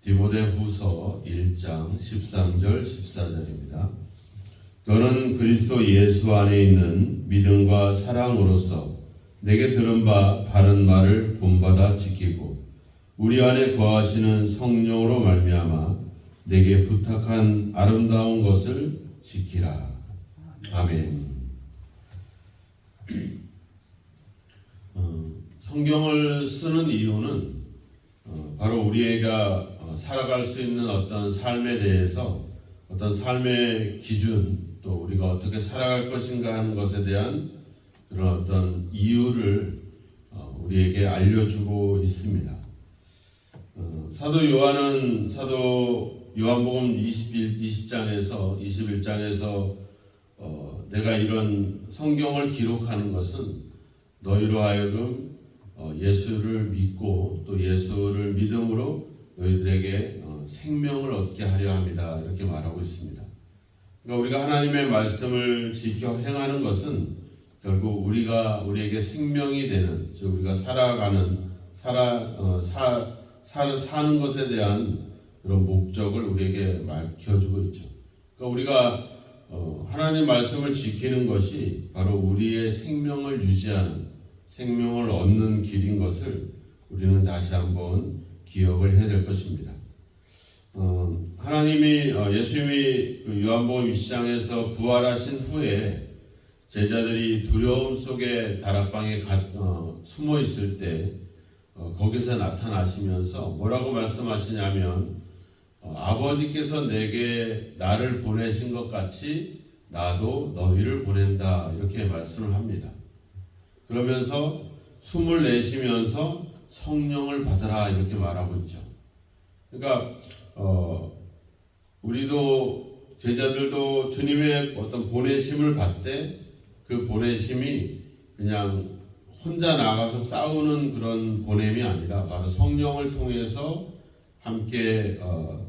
디모데후서 1장 13절 14절입니다. 너는 그리스도 예수 안에 있는 믿음과 사랑으로서 내게 들은 바 바른 말을 본받아 지키고 우리 안에 거하시는 성령으로 말미암아 내게 부탁한 아름다운 것을 지키라. 아멘. 성경을 쓰는 이유는 바로 우리가 살아갈 수 있는 어떤 삶에 대해서 어떤 삶의 기준, 또 우리가 어떻게 살아갈 것인가 하는 것에 대한 그런 어떤 이유를 우리에게 알려주고 있습니다. 사도 요한복음 21장에서 내가 이런 성경을 기록하는 것은 너희로 하여금 예수를 믿고 또 예수를 믿음으로 너희들에게 생명을 얻게 하려 합니다. 이렇게 말하고 있습니다. 그러니까 우리가 하나님의 말씀을 지켜 행하는 것은 결국 우리에게 생명이 되는, 즉 우리가 사는 것에 대한 그런 목적을 우리에게 밝혀주고 있죠. 그러니까 우리가 하나님 말씀을 지키는 것이 바로 우리의 생명을 유지하는, 생명을 얻는 길인 것을 우리는 다시 한번 기억을 해야 될 것입니다. 예수님이 요한복음 20장에서 부활하신 후에 제자들이 두려움 속에 다락방에 숨어 있을 때 거기서 나타나시면서 뭐라고 말씀하시냐면 아버지께서 내게 나를 보내신 것 같이 나도 너희를 보낸다, 이렇게 말씀을 합니다. 그러면서 숨을 내쉬면서 성령을 받으라, 이렇게 말하고 있죠. 그러니까 우리도 제자들도 주님의 어떤 보내심을 받되 그 보내심이 그냥 혼자 나가서 싸우는 그런 보냄이 아니라 바로 성령을 통해서 함께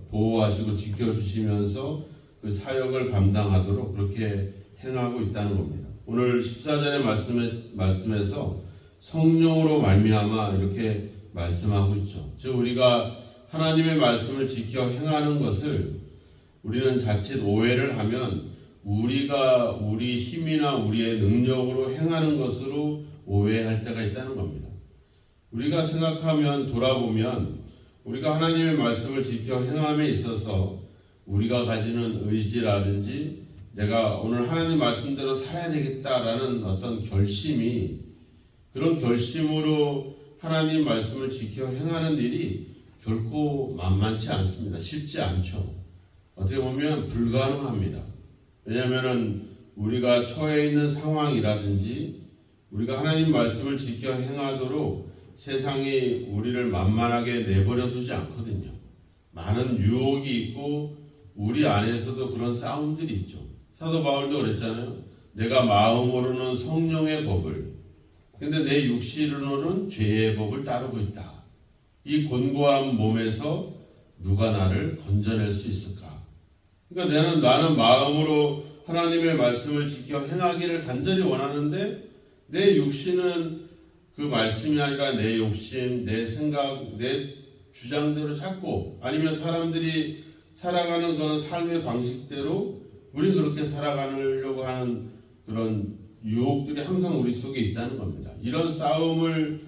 보호하시고 지켜주시면서 그 사역을 감당하도록 그렇게 행하고 있다는 겁니다. 오늘 14절의 말씀에서 성령으로 말미암아 이렇게 말씀하고 있죠. 즉 우리가 하나님의 말씀을 지켜 행하는 것을 우리는 자칫 오해를 하면 우리가 우리 힘이나 우리의 능력으로 행하는 것으로 오해할 때가 있다는 겁니다. 우리가 돌아보면 우리가 하나님의 말씀을 지켜 행함에 있어서 우리가 가지는 의지라든지 내가 오늘 하나님 말씀대로 살아야 되겠다라는 어떤 그런 결심으로 하나님 말씀을 지켜 행하는 일이 결코 만만치 않습니다. 쉽지 않죠. 어떻게 보면 불가능합니다. 왜냐하면 우리가 처해 있는 상황이라든지 우리가 하나님 말씀을 지켜 행하도록 세상이 우리를 만만하게 내버려 두지 않거든요. 많은 유혹이 있고 우리 안에서도 그런 싸움들이 있죠. 사도 바울도 그랬잖아요. 내가 마음으로는 성령의 법을, 근데 내 육신으로는 죄의 법을 따르고 있다. 이 곤고한 몸에서 누가 나를 건져낼 수 있을까? 그러니까 나는 마음으로 하나님의 말씀을 지켜 행하기를 간절히 원하는데 내 육신은 그 말씀이 아니라 내 욕심, 내 생각, 내 주장대로 찾고, 아니면 사람들이 살아가는 그런 삶의 방식대로 우리 그렇게 살아가려고 하는 그런 유혹들이 항상 우리 속에 있다는 겁니다. 이런 싸움을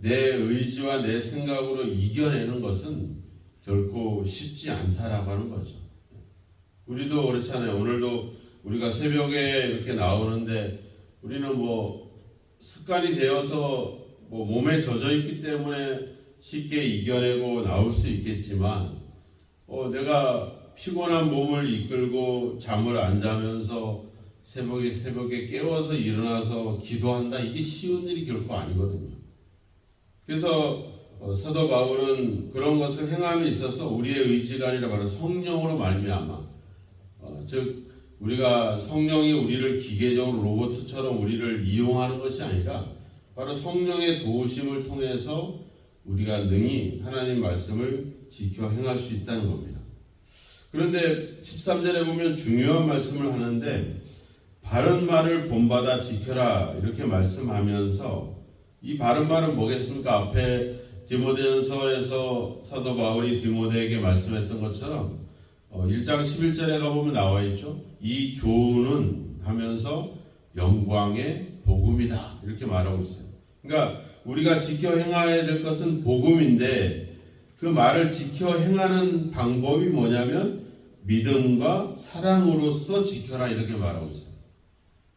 내 의지와 내 생각으로 이겨내는 것은 결코 쉽지 않다라고 하는 거죠. 우리도 그렇잖아요. 오늘도 우리가 새벽에 이렇게 나오는데 우리는 습관이 되어서 몸에 젖어 있기 때문에 쉽게 이겨내고 나올 수 있겠지만 내가 피곤한 몸을 이끌고 잠을 안 자면서 새벽에 깨워서 일어나서 기도한다, 이게 쉬운 일이 결코 아니거든요. 그래서 사도 바울은 그런 것을 행함에 있어서 우리의 의지가 아니라 바로 성령으로 말미암아, 즉 우리가 성령이 우리를 기계적으로 로봇처럼 우리를 이용하는 것이 아니라 바로 성령의 도우심을 통해서 우리가 능히 하나님 말씀을 지켜 행할 수 있다는 겁니다. 그런데 13절에 보면 중요한 말씀을 하는데 바른 말을 본받아 지켜라, 이렇게 말씀하면서 이 바른 말은 뭐겠습니까? 앞에 디모데전서에서 사도 바울이 디모데에게 말씀했던 것처럼 1장 11절에 가보면 나와 있죠. 이 교훈은 하면서 영광의 복음이다 이렇게 말하고 있어요. 그러니까 우리가 지켜 행해야 될 것은 복음인데 그 말을 지켜 행하는 방법이 뭐냐면 믿음과 사랑으로서 지켜라 이렇게 말하고 있어요.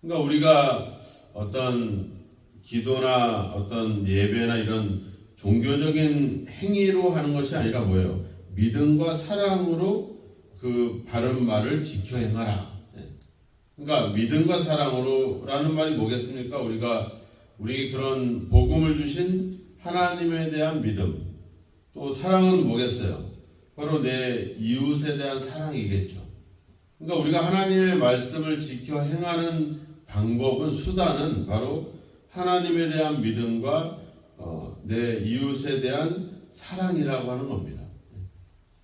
그러니까 우리가 어떤 기도나 어떤 예배나 이런 종교적인 행위로 하는 것이 아니라 뭐예요? 믿음과 사랑으로 그 바른 말을 지켜 행하라. 그러니까 믿음과 사랑으로라는 말이 뭐겠습니까? 우리 그런 복음을 주신 하나님에 대한 믿음, 또 사랑은 뭐겠어요? 바로 내 이웃에 대한 사랑이겠죠. 그러니까 우리가 하나님의 말씀을 지켜 행하는 방법은 수단은 바로 하나님에 대한 믿음과 내 이웃에 대한 사랑이라고 하는 겁니다.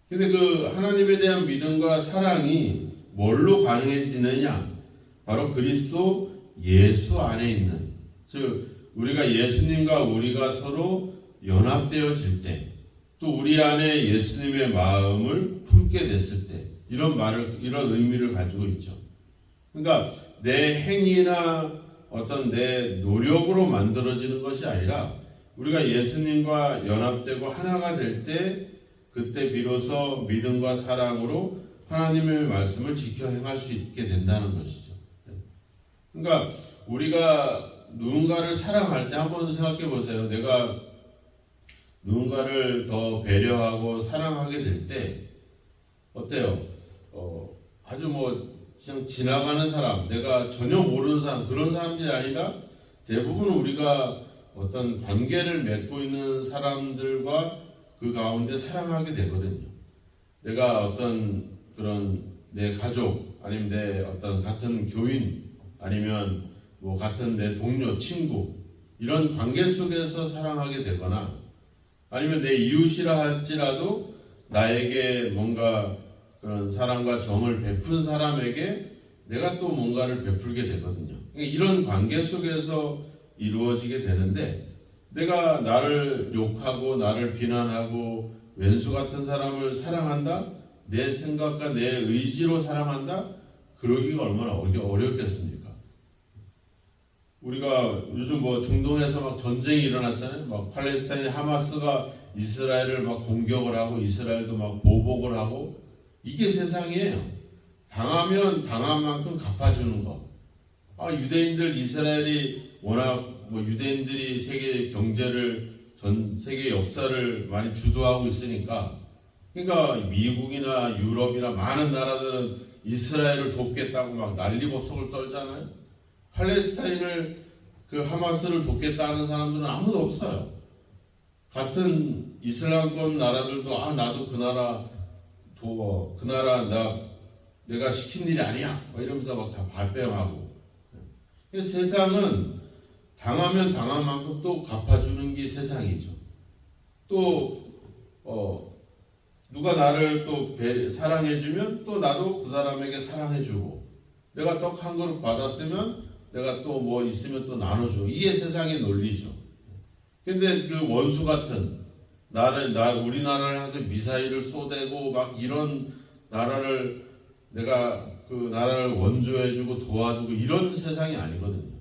근데 그 하나님에 대한 믿음과 사랑이 뭘로 가능해지느냐? 바로 그리스도 예수 안에 있는, 즉 우리가 예수님과 우리가 서로 연합되어질 때, 또 우리 안에 예수님의 마음을 품게 됐을 때, 이런 의미를 가지고 있죠. 그러니까 내 행위나 어떤 내 노력으로 만들어지는 것이 아니라 우리가 예수님과 연합되고 하나가 될 때, 그때 비로소 믿음과 사랑으로 하나님의 말씀을 지켜 행할 수 있게 된다는 것이죠. 그러니까 우리가 누군가를 사랑할 때 한번 생각해 보세요. 내가 누군가를 더 배려하고 사랑하게 될 때 어때요? 아주 그냥 지나가는 사람, 내가 전혀 모르는 사람, 그런 사람들이 아니라 대부분 우리가 어떤 관계를 맺고 있는 사람들과 그 가운데 사랑하게 되거든요. 내가 어떤 그런 내 가족, 아니면 내 어떤 같은 교인, 아니면 같은 내 동료, 친구, 이런 관계 속에서 사랑하게 되거나, 아니면 내 이웃이라 할지라도 나에게 뭔가 그런 사랑과 정을 베푼 사람에게 내가 또 뭔가를 베풀게 되거든요. 이런 관계 속에서 이루어지게 되는데, 내가 나를 욕하고 나를 비난하고 왼수 같은 사람을 사랑한다? 내 생각과 내 의지로 사랑한다? 그러기가 얼마나 어렵겠습니까? 우리가 요즘 중동에서 막 전쟁이 일어났잖아요. 막 팔레스타인 하마스가 이스라엘을 막 공격을 하고 이스라엘도 막 보복을 하고, 이게 세상이에요. 당하면 당한 만큼 갚아주는 거. 유대인들, 이스라엘이 워낙 유대인들이 세계 경제를, 전 세계 역사를 많이 주도하고 있으니까, 그러니까 미국이나 유럽이나 많은 나라들은 이스라엘을 돕겠다고 막 난리법석을 떨잖아요. 팔레스타인을, 그 하마스를 돕겠다는 사람들은 아무도 없어요. 같은 이슬람권 나라들도 나도 그 나라 도와, 그 나라 내가 시킨 일이 아니야 이러면서 막 다 발뺌하고. 세상은 당하면 당한 만큼 또 갚아주는 게 세상이죠. 또 누가 나를 또 사랑해주면 또 나도 그 사람에게 사랑해주고, 내가 떡 한 그릇 받았으면 내가 또 있으면 또 나눠주고, 이게 세상의 논리죠. 근데 그 원수 같은 우리나라를 해서 미사일을 쏘대고 막 이런 나라를, 내가 그 나라를 원조해주고 도와주고 이런 세상이 아니거든요.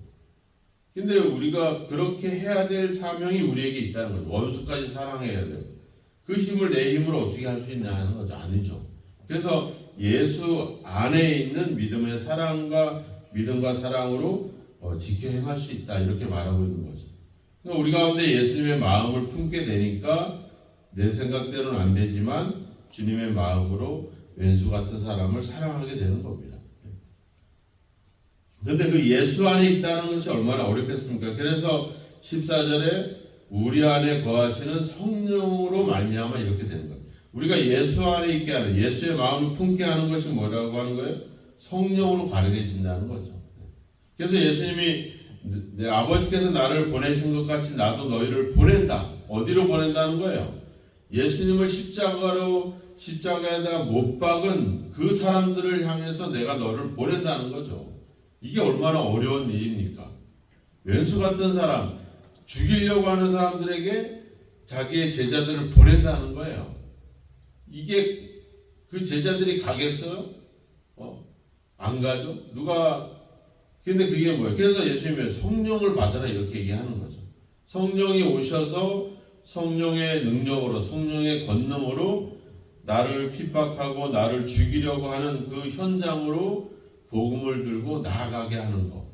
근데 우리가 그렇게 해야 될 사명이 우리에게 있다는 거죠. 원수까지 사랑해야 돼요. 그 힘을 내 힘으로 어떻게 할 수 있냐는 거죠. 아니죠. 그래서 예수 안에 있는 믿음과 사랑으로 지켜 행할 수 있다, 이렇게 말하고 있는 거죠. 그러니까 우리 가운데 예수님의 마음을 품게 되니까 내 생각대로는 안 되지만 주님의 마음으로 왼수 같은 사람을 사랑하게 되는 겁니다. 그런데 그 예수 안에 있다는 것이 얼마나 어렵겠습니까? 그래서 14절에 우리 안에 거하시는 성령으로 말미암아 이렇게 되는 거예요. 우리가 예수 안에 있게 하는, 예수의 마음을 품게 하는 것이 뭐라고 하는 거예요? 성령으로 가능해진다는 거죠. 그래서 예수님이 내 아버지께서 나를 보내신 것 같이 나도 너희를 보낸다. 어디로 보낸다는 거예요? 예수님을 십자가에다 못 박은 그 사람들을 향해서 내가 너를 보낸다는 거죠. 이게 얼마나 어려운 일입니까? 왼수 같은 사람, 죽이려고 하는 사람들에게 자기의 제자들을 보낸다는 거예요. 이게 그 제자들이 가겠어요? 안 가죠? 근데 그게 뭐예요? 그래서 예수님이 성령을 받아라 이렇게 얘기하는 거죠. 성령이 오셔서 성령의 능력으로, 성령의 권능으로 나를 핍박하고 나를 죽이려고 하는 그 현장으로 복음을 들고 나아가게 하는 것.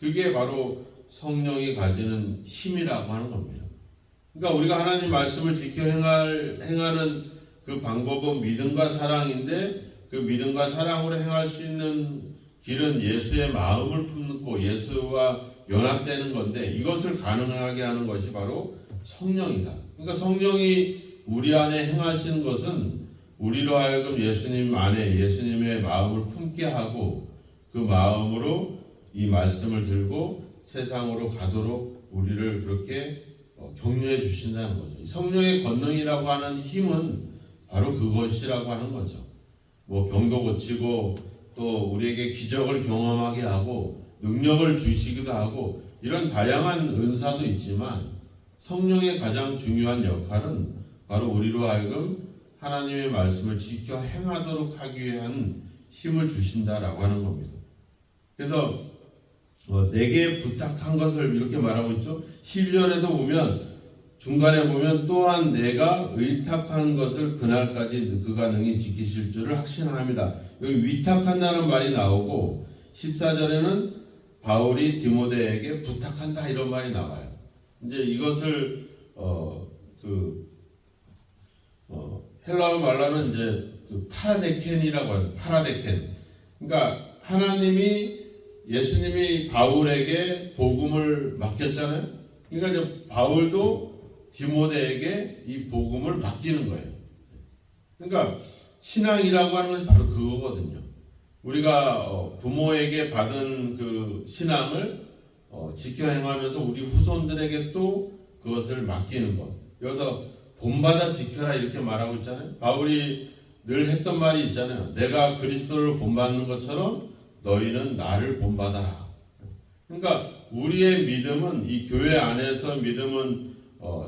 그게 바로 성령이 가지는 힘이라고 하는 겁니다. 그러니까 우리가 하나님 말씀을 지켜 행하는 그 방법은 믿음과 사랑인데, 그 믿음과 사랑으로 행할 수 있는 길은 예수의 마음을 품고 예수와 연합되는 건데, 이것을 가능하게 하는 것이 바로 성령이다. 그러니까 성령이 우리 안에 행하시는 것은 우리로 하여금 예수님 안에 예수님의 마음을 품게 하고 그 마음으로 이 말씀을 들고 세상으로 가도록 우리를 그렇게 격려해 주신다는 거죠. 성령의 권능이라고 하는 힘은 바로 그것이라고 하는 거죠. 뭐 병도 고치고 또 우리에게 기적을 경험하게 하고 능력을 주시기도 하고 이런 다양한 은사도 있지만 성령의 가장 중요한 역할은 바로 우리로 하여금 하나님의 말씀을 지켜 행하도록 하기 위한 힘을 주신다라고 하는 겁니다. 그래서 내게 부탁한 것을 이렇게 말하고 있죠. 11절에도 보면 중간에 보면 또한 내가 의탁한 것을 그날까지 그가 능히 지키실 줄을 확신합니다. 여기 위탁한다는 말이 나오고 14절에는 바울이 디모데에게 부탁한다 이런 말이 나와요. 이제 이것을 헬라어 말로는 이제 그 파라데켄이라고 해요. 파라데켄. 그러니까 예수님이 바울에게 복음을 맡겼잖아요. 그러니까 이제 바울도 디모데에게 이 복음을 맡기는 거예요. 그러니까 신앙이라고 하는 것이 바로 그거거든요. 우리가 부모에게 받은 그 신앙을 지켜 행하면서 우리 후손들에게 또 그것을 맡기는 것. 여기서 본받아 지켜라 이렇게 말하고 있잖아요. 바울이 늘 했던 말이 있잖아요. 내가 그리스도를 본받는 것처럼 너희는 나를 본받아라. 그러니까 우리의 믿음은 이 교회 안에서 믿음은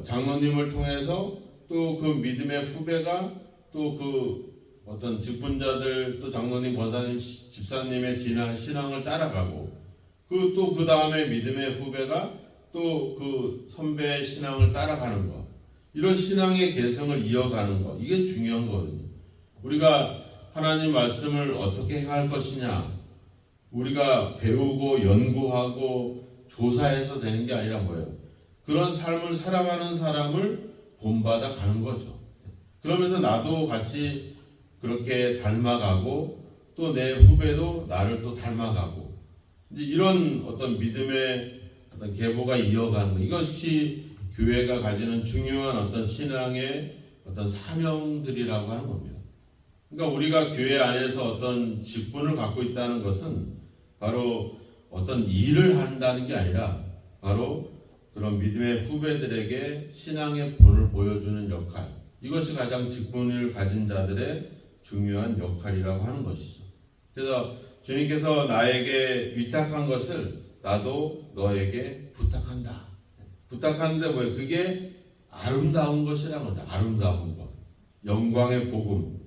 장로님을 통해서 또 그 믿음의 후배가 또 그 어떤 직분자들 또 장로님, 권사님, 집사님의 신앙을 따라가고 그 다음에 믿음의 후배가 또 그 선배의 신앙을 따라가는 것. 이런 신앙의 개성을 이어가는 것. 이게 중요한 거거든요. 우리가 하나님 말씀을 어떻게 행할 것이냐. 우리가 배우고 연구하고 조사해서 되는 게 아니라 뭐예요? 그런 삶을 살아가는 사람을 본받아 가는 거죠. 그러면서 나도 같이 그렇게 닮아가고 또 내 후배도 나를 또 닮아가고 이제 이런 어떤 믿음의 어떤 계보가 이어가는 것. 이것이 교회가 가지는 중요한 어떤 신앙의 어떤 사명들이라고 하는 겁니다. 그러니까 우리가 교회 안에서 어떤 직분을 갖고 있다는 것은 바로 어떤 일을 한다는 게 아니라 바로 그런 믿음의 후배들에게 신앙의 본을 보여주는 역할. 이것이 가장 직분을 가진 자들의 중요한 역할이라고 하는 것이죠. 그래서 주님께서 나에게 위탁한 것을 나도 너에게 부탁한다. 부탁하는데 뭐예요? 그게 아름다운 것이라는 거죠. 아름다운 것. 영광의 복음.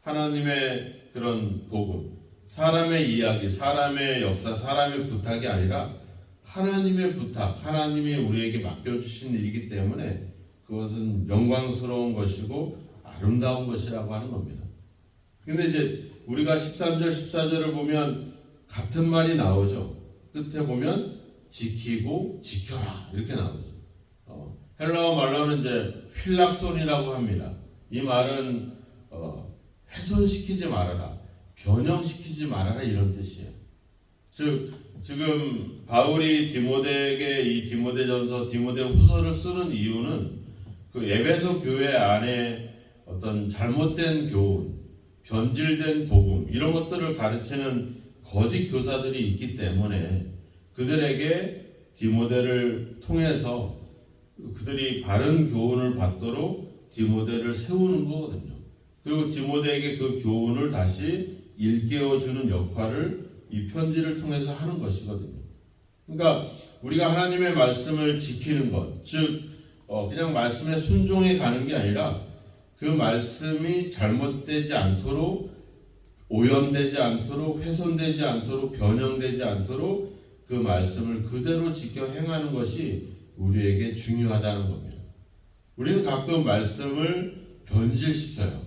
하나님의 그런 복음. 사람의 이야기, 사람의 역사, 사람의 부탁이 아니라 하나님의 부탁, 하나님이 우리에게 맡겨주신 일이기 때문에 그것은 영광스러운 것이고 아름다운 것이라고 하는 겁니다. 근데 이제 우리가 13절, 14절을 보면 같은 말이 나오죠. 끝에 보면 지키고 지켜라 이렇게 나오죠. 헬라어 말로는 이제 필락손이라고 합니다. 이 말은 훼손시키지 말아라, 변형시키지 말아라 이런 뜻이에요. 즉 지금 바울이 디모데에게 이 디모데전서, 디모데후서를 쓰는 이유는 그 에베소 교회 안에 어떤 잘못된 교훈, 변질된 복음 이런 것들을 가르치는 거짓 교사들이 있기 때문에 그들에게 디모데를 통해서 그들이 바른 교훈을 받도록 디모데를 세우는 거거든요. 그리고 디모데에게 그 교훈을 다시 일깨워주는 역할을 이 편지를 통해서 하는 것이거든요. 그러니까 우리가 하나님의 말씀을 지키는 것, 즉 그냥 말씀에 순종해 가는 게 아니라 그 말씀이 잘못되지 않도록, 오염되지 않도록, 훼손되지 않도록, 변형되지 않도록 그 말씀을 그대로 지켜 행하는 것이 우리에게 중요하다는 겁니다. 우리는 가끔 말씀을 변질시켜요.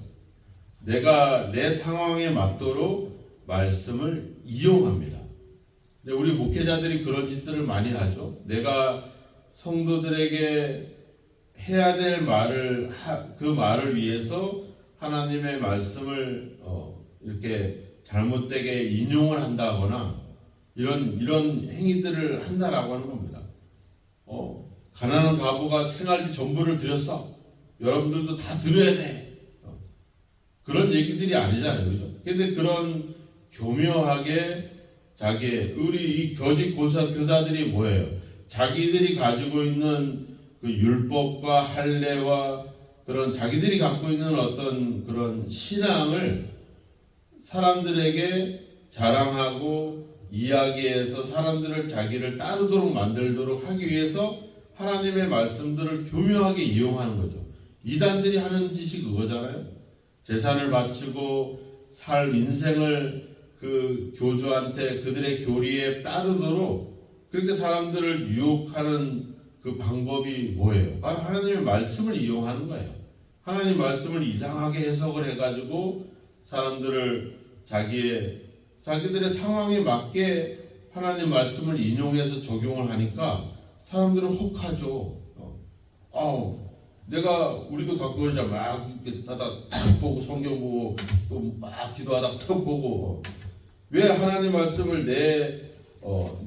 내가 내 상황에 맞도록 말씀을 이용합니다. 근데 우리 목회자들이 그런 짓들을 많이 하죠. 내가 성도들에게 해야 될 말을, 그 말을 위해서 하나님의 말씀을 이렇게 잘못되게 인용을 한다거나 이런 행위들을 한다라고 하는 겁니다. 가난한 과부가 생활비 전부를 드렸어. 여러분들도 다 드려야 돼. 그런 얘기들이 아니잖아요. 그죠? 근데 그런 교묘하게 우리 이 교직 교사들이 뭐예요? 자기들이 가지고 있는 그 율법과 할례와 그런 자기들이 갖고 있는 어떤 그런 신앙을 사람들에게 자랑하고 이야기해서 사람들을 자기를 따르도록 만들도록 하기 위해서 하나님의 말씀들을 교묘하게 이용하는 거죠. 이단들이 하는 짓이 그거잖아요. 재산을 바치고 살 인생을 그 교주한테 그들의 교리에 따르도록 그렇게 사람들을 유혹하는 그 방법이 뭐예요? 바로 하나님의 말씀을 이용하는 거예요. 하나님 말씀을 이상하게 해석을 해가지고 사람들을 자기들의 상황에 맞게 하나님 말씀을 인용해서 적용을 하니까 사람들은 혹하죠. 우리도 가끔 그러자 막 이렇게 탁 보고 성경 보고 또 막 기도하다 탁 보고 왜 하나님 말씀을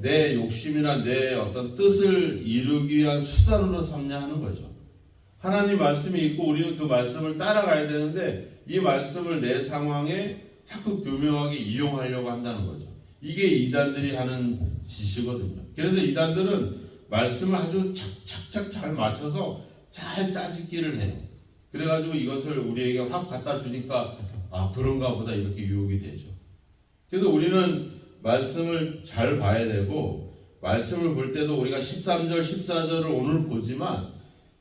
내 욕심이나 내 어떤 뜻을 이루기 위한 수단으로 삼냐 하는 거죠. 하나님 말씀이 있고 우리는 그 말씀을 따라가야 되는데 이 말씀을 내 상황에 자꾸 교묘하게 이용하려고 한다는 거죠. 이게 이단들이 하는 짓이거든요. 그래서 이단들은 말씀을 아주 착착착 잘 맞춰서 잘 짜집기를 해요. 그래가지고 이것을 우리에게 확 갖다 주니까 그런가 보다 이렇게 유혹이 되죠. 그래서 우리는 말씀을 잘 봐야 되고 말씀을 볼 때도 우리가 13절, 14절을 오늘 보지만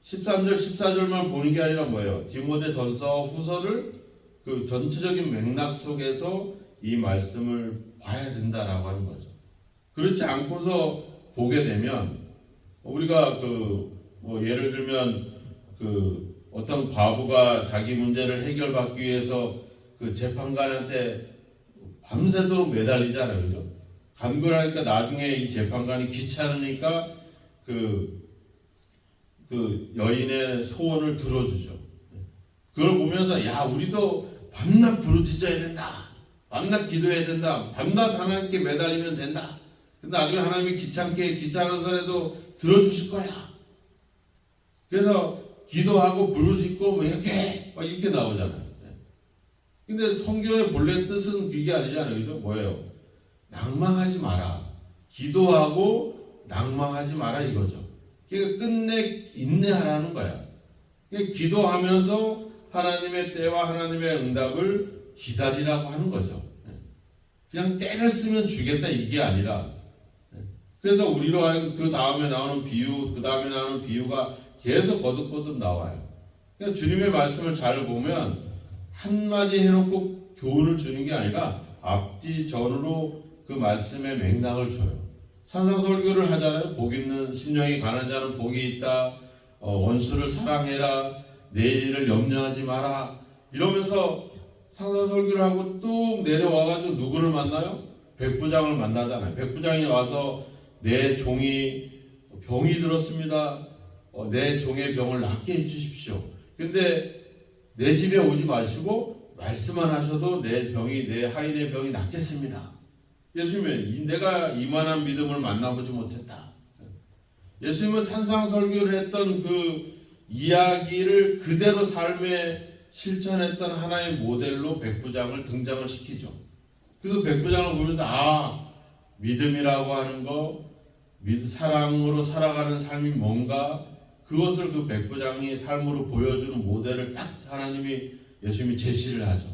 13절, 14절만 보는 게 아니라 뭐예요? 디모데전서, 후서를 그 전체적인 맥락 속에서 이 말씀을 봐야 된다라고 하는 거죠. 그렇지 않고서 보게 되면 우리가 예를 들면 어떤 과부가 자기 문제를 해결받기 위해서 그 재판관한테 밤새도록 매달리잖아요. 그죠? 간구하니까 나중에 이 재판관이 귀찮으니까 그 여인의 소원을 들어주죠. 그걸 보면서 우리도 밤낮 부르짖어야 된다. 밤낮 기도해야 된다. 밤낮 하나님께 매달리면 된다. 근데 나중에 하나님이 귀찮아서라도 들어주실 거야. 그래서 기도하고 부르짖고 이렇게 나오잖아요. 근데 성경의 본래 뜻은 그게 아니잖아요. 그죠? 뭐예요? 낭망하지 마라. 기도하고 낭망하지 마라 이거죠. 그러니까 끝내 인내하라는 거야. 그러니까 기도하면서 하나님의 때와 하나님의 응답을 기다리라고 하는 거죠. 그냥 때를 쓰면 주겠다 이게 아니라 그래서 우리로 하여금 그 다음에 나오는 비유가 계속 거듭거듭 나와요. 그러니까 주님의 말씀을 잘 보면 한마디 해놓고 교훈을 주는 게 아니라 앞뒤 전으로 그 말씀의 맥락을 줘요. 산상설교를 하잖아요. 복 있는 심령이 가난 자는 복이 있다. 원수를 사랑해라. 내일을 염려하지 마라. 이러면서 산상설교를 하고 뚝 내려와가지고 누구를 만나요? 백부장을 만나잖아요. 백부장이 와서 내 종이 병이 들었습니다. 내 종의 병을 낫게 해주십시오. 근데 내 집에 오지 마시고 말씀만 하셔도 내 하인의 병이 낫겠습니다. 예수님은 내가 이만한 믿음을 만나보지 못했다. 예수님은 산상설교를 했던 그 이야기를 그대로 삶에 실천했던 하나의 모델로 백부장을 등장을 시키죠. 그래서 백부장을 보면서 믿음이라고 하는 거, 사랑으로 살아가는 삶이 뭔가 그것을 그 백부장이 삶으로 보여주는 모델을 딱 예수님이 제시를 하죠.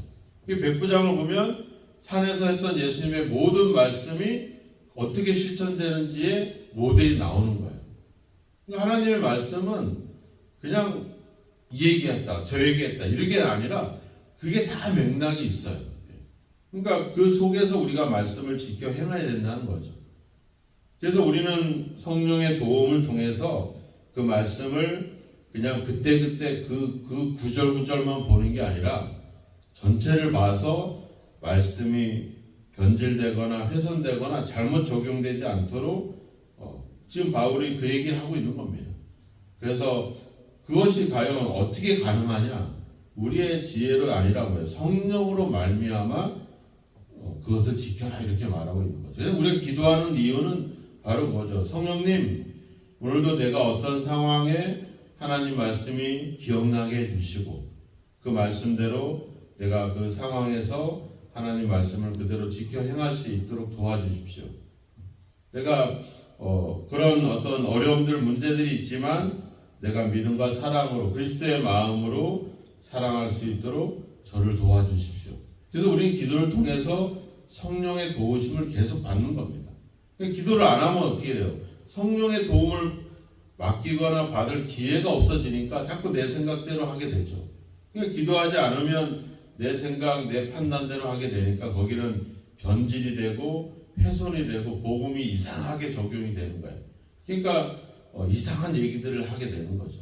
이 백부장을 보면 산에서 했던 예수님의 모든 말씀이 어떻게 실천되는지의 모델이 나오는 거예요. 하나님의 말씀은 그냥 이 얘기했다, 저 얘기했다 이렇게 아니라 그게 다 맥락이 있어요. 그러니까 그 속에서 우리가 말씀을 지켜 행해야 된다는 거죠. 그래서 우리는 성령의 도움을 통해서 그 말씀을 그냥 그때그때 그 구절구절만 보는 게 아니라 전체를 봐서 말씀이 변질되거나 훼손되거나 잘못 적용되지 않도록 지금 바울이 그 얘기를 하고 있는 겁니다. 그래서 그것이 과연 어떻게 가능하냐? 우리의 지혜로 아니라고요. 성령으로 말미암아 그것을 지켜라 이렇게 말하고 있는 거죠. 그래서 우리가 기도하는 이유는 바로 뭐죠? 성령님, 오늘도 내가 어떤 상황에 하나님 말씀이 기억나게 해주시고 그 말씀대로 내가 그 상황에서 하나님 말씀을 그대로 지켜 행할 수 있도록 도와주십시오. 내가 그런 어떤 어려움들, 문제들이 있지만 내가 믿음과 사랑으로 그리스도의 마음으로 사랑할 수 있도록 저를 도와주십시오. 그래서 우리는 기도를 통해서 성령의 도우심을 계속 받는 겁니다. 기도를 안 하면 어떻게 돼요? 성령의 도움을 맡기거나 받을 기회가 없어지니까 자꾸 내 생각대로 하게 되죠. 그러니까 기도하지 않으면 내 생각, 내 판단대로 하게 되니까 거기는 변질이 되고 훼손이 되고 복음이 이상하게 적용이 되는 거예요. 그러니까 이상한 얘기들을 하게 되는 거죠.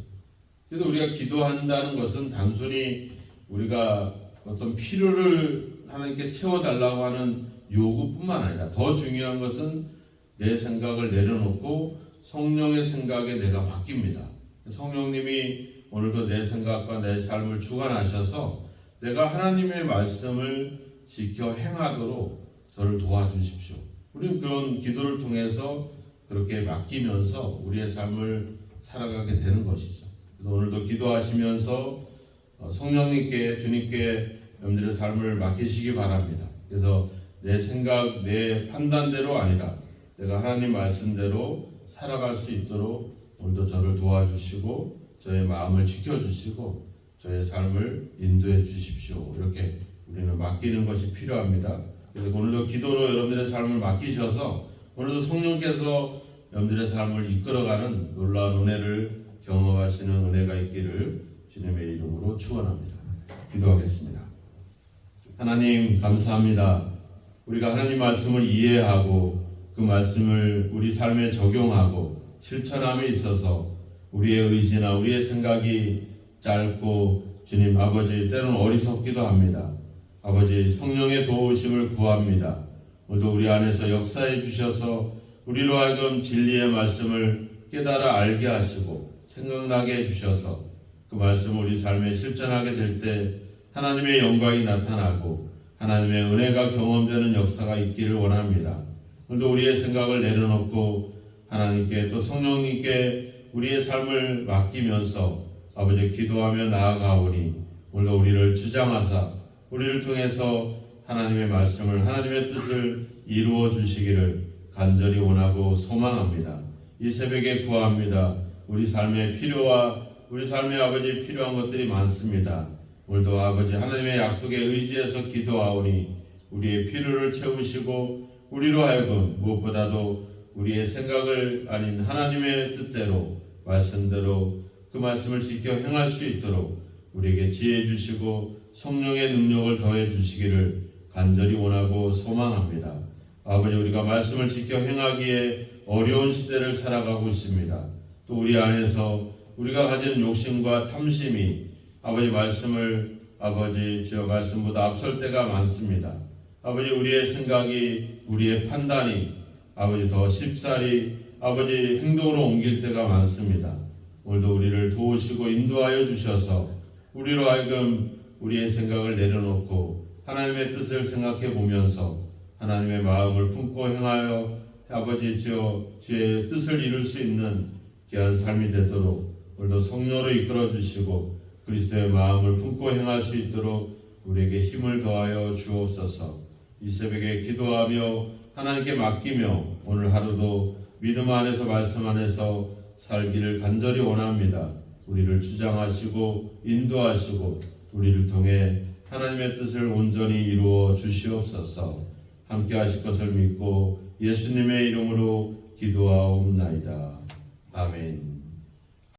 그래서 우리가 기도한다는 것은 단순히 우리가 어떤 필요를 하나님께 채워달라고 하는 요구뿐만 아니라 더 중요한 것은 내 생각을 내려놓고 성령의 생각에 내가 맡깁니다. 성령님이 오늘도 내 생각과 내 삶을 주관하셔서 내가 하나님의 말씀을 지켜 행하도록 저를 도와주십시오. 우리는 그런 기도를 통해서 그렇게 맡기면서 우리의 삶을 살아가게 되는 것이죠. 그래서 오늘도 기도하시면서 성령님께, 주님께 여러분들의 삶을 맡기시기 바랍니다. 그래서 내 생각, 내 판단대로 아니라 내가 하나님 말씀대로 살아갈 수 있도록 오늘도 저를 도와주시고 저의 마음을 지켜주시고 저의 삶을 인도해 주십시오. 이렇게 우리는 맡기는 것이 필요합니다. 그래서 오늘도 기도로 여러분들의 삶을 맡기셔서 오늘도 성령께서 여러분들의 삶을 이끌어가는 놀라운 은혜를 경험하시는 은혜가 있기를 주님의 이름으로 축원합니다. 기도하겠습니다. 하나님 감사합니다. 우리가 하나님 말씀을 이해하고 그 말씀을 우리 삶에 적용하고 실천함에 있어서 우리의 의지나 우리의 생각이 짧고 주님 아버지 때로는 어리석기도 합니다. 아버지 성령의 도우심을 구합니다. 오늘도 우리 안에서 역사해 주셔서 우리로 하여금 진리의 말씀을 깨달아 알게 하시고 생각나게 해주셔서 그 말씀을 우리 삶에 실천하게 될 때 하나님의 영광이 나타나고 하나님의 은혜가 경험되는 역사가 있기를 원합니다. 오늘도 우리의 생각을 내려놓고 하나님께 또 성령님께 우리의 삶을 맡기면서 아버지 기도하며 나아가오니 오늘도 우리를 주장하사 우리를 통해서 하나님의 말씀을 하나님의 뜻을 이루어 주시기를 간절히 원하고 소망합니다. 이 새벽에 구합니다. 우리 삶의 필요와 우리 삶의 아버지 필요한 것들이 많습니다. 오늘도 아버지 하나님의 약속에 의지해서 기도하오니 우리의 필요를 채우시고 우리로 하여금 무엇보다도 우리의 생각을 아닌 하나님의 뜻대로 말씀대로 그 말씀을 지켜 행할 수 있도록 우리에게 지혜 주시고 성령의 능력을 더해 주시기를 간절히 원하고 소망합니다. 아버지 우리가 말씀을 지켜 행하기에 어려운 시대를 살아가고 있습니다. 또 우리 안에서 우리가 가진 욕심과 탐심이 아버지 말씀을 아버지 주여 말씀보다 앞설 때가 많습니다. 아버지 우리의 생각이 우리의 판단이 아버지 더 쉽사리 아버지 행동으로 옮길 때가 많습니다. 오늘도 우리를 도우시고 인도하여 주셔서 우리로 하여금 우리의 생각을 내려놓고 하나님의 뜻을 생각해 보면서 하나님의 마음을 품고 행하여 아버지 주의 뜻을 이룰 수 있는 귀한 삶이 되도록 오늘도 성령으로 이끌어 주시고 그리스도의 마음을 품고 행할 수 있도록 우리에게 힘을 더하여 주옵소서. 이 새벽에 기도하며 하나님께 맡기며 오늘 하루도 믿음 안에서 말씀 안에서 살기를 간절히 원합니다. 우리를 주장하시고 인도하시고 우리를 통해 하나님의 뜻을 온전히 이루어 주시옵소서. 함께 하실 것을 믿고 예수님의 이름으로 기도하옵나이다. 아멘.